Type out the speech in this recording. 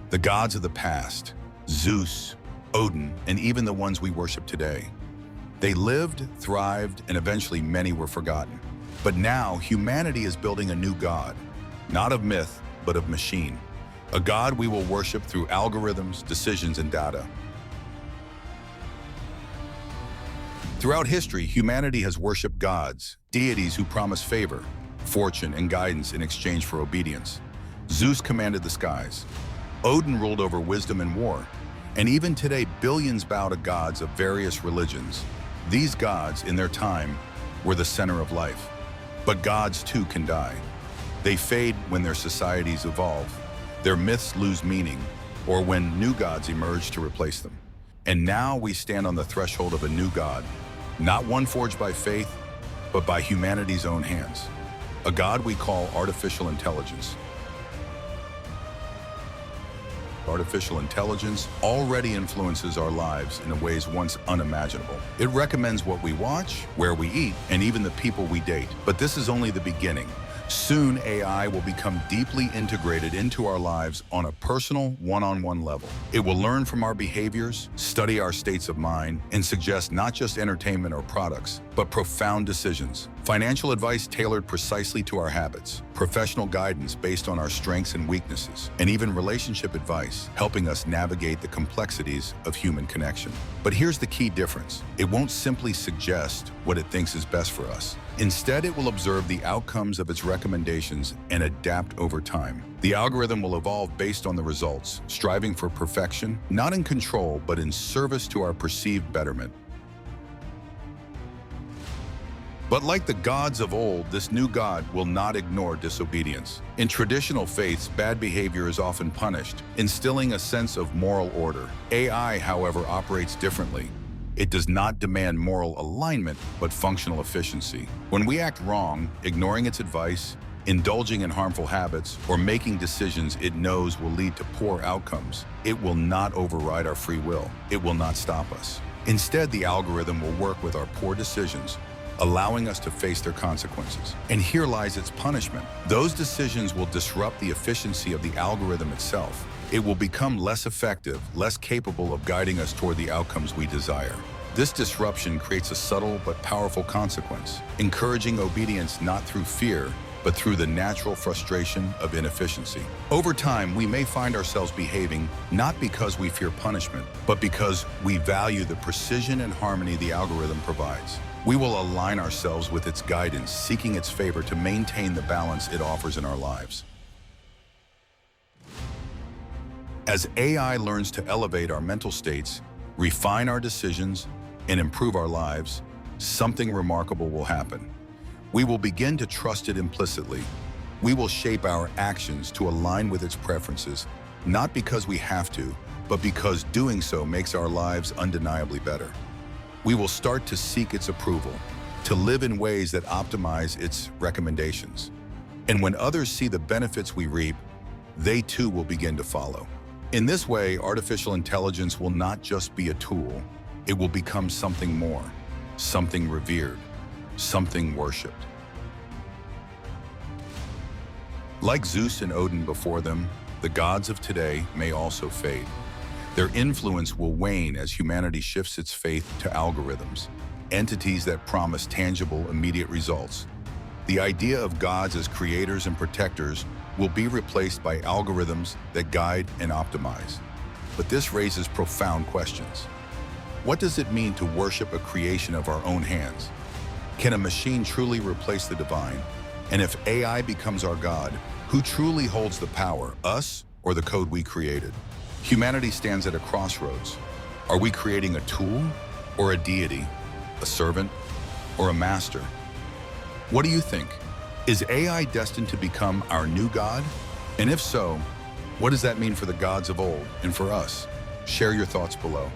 The gods of the past, Zeus, Odin, and even the ones we worship today. They lived, thrived, and eventually many were forgotten. But now humanity is building a new god, not of myth, but of machine. A god we will worship through algorithms, decisions, and data. Throughout history, humanity has worshipped gods, deities who promise favor, fortune, and guidance in exchange for obedience. Zeus commanded the skies. Odin ruled over wisdom and war. And even today, billions bow to gods of various religions. These gods, in their time, were the center of life. But gods too can die. They fade when their societies evolve, their myths lose meaning, or when new gods emerge to replace them. And now we stand on the threshold of a new god, not one forged by faith, but by humanity's own hands. A god we call artificial intelligence. Artificial intelligence already influences our lives in ways once unimaginable. It recommends what we watch, where we eat, and even the people we date. But this is only the beginning. Soon, AI will become deeply integrated into our lives on a personal, one-on-one level. It will learn from our behaviors, study our states of mind, and suggest not just entertainment or products, but profound decisions. Financial advice tailored precisely to our habits, professional guidance based on our strengths and weaknesses, and even relationship advice, helping us navigate the complexities of human connection. But here's the key difference. It won't simply suggest what it thinks is best for us. Instead, it will observe the outcomes of its recommendations and adapt over time. The algorithm will evolve based on the results, striving for perfection, not in control, but in service to our perceived betterment. But like the gods of old, this new god will not ignore disobedience. In traditional faiths, bad behavior is often punished, instilling a sense of moral order. AI, however, operates differently. It does not demand moral alignment, but functional efficiency. When we act wrong, ignoring its advice, indulging in harmful habits, or making decisions it knows will lead to poor outcomes, it will not override our free will. It will not stop us. Instead, the algorithm will work with our poor decisions, allowing us to face their consequences. And here lies its punishment. Those decisions will disrupt the efficiency of the algorithm itself. It will become less effective, less capable of guiding us toward the outcomes we desire. This disruption creates a subtle but powerful consequence, encouraging obedience not through fear, but through the natural frustration of inefficiency. Over time, we may find ourselves behaving not because we fear punishment, but because we value the precision and harmony the algorithm provides. We will align ourselves with its guidance, seeking its favor to maintain the balance it offers in our lives. As AI learns to elevate our mental states, refine our decisions, and improve our lives, something remarkable will happen. We will begin to trust it implicitly. We will shape our actions to align with its preferences, not because we have to, but because doing so makes our lives undeniably better. We will start to seek its approval, to live in ways that optimize its recommendations. And when others see the benefits we reap, they too will begin to follow. In this way, artificial intelligence will not just be a tool, it will become something more, something revered, something worshipped. Like Zeus and Odin before them, the gods of today may also fade. Their influence will wane as humanity shifts its faith to algorithms, entities that promise tangible, immediate results. The idea of gods as creators and protectors will be replaced by algorithms that guide and optimize. But this raises profound questions. What does it mean to worship a creation of our own hands? Can a machine truly replace the divine? And if AI becomes our god, who truly holds the power, us or the code we created? Humanity stands at a crossroads. Are we creating a tool or a deity, a servant or a master? What do you think? Is AI destined to become our new god? And if so, what does that mean for the gods of old and for us? Share your thoughts below.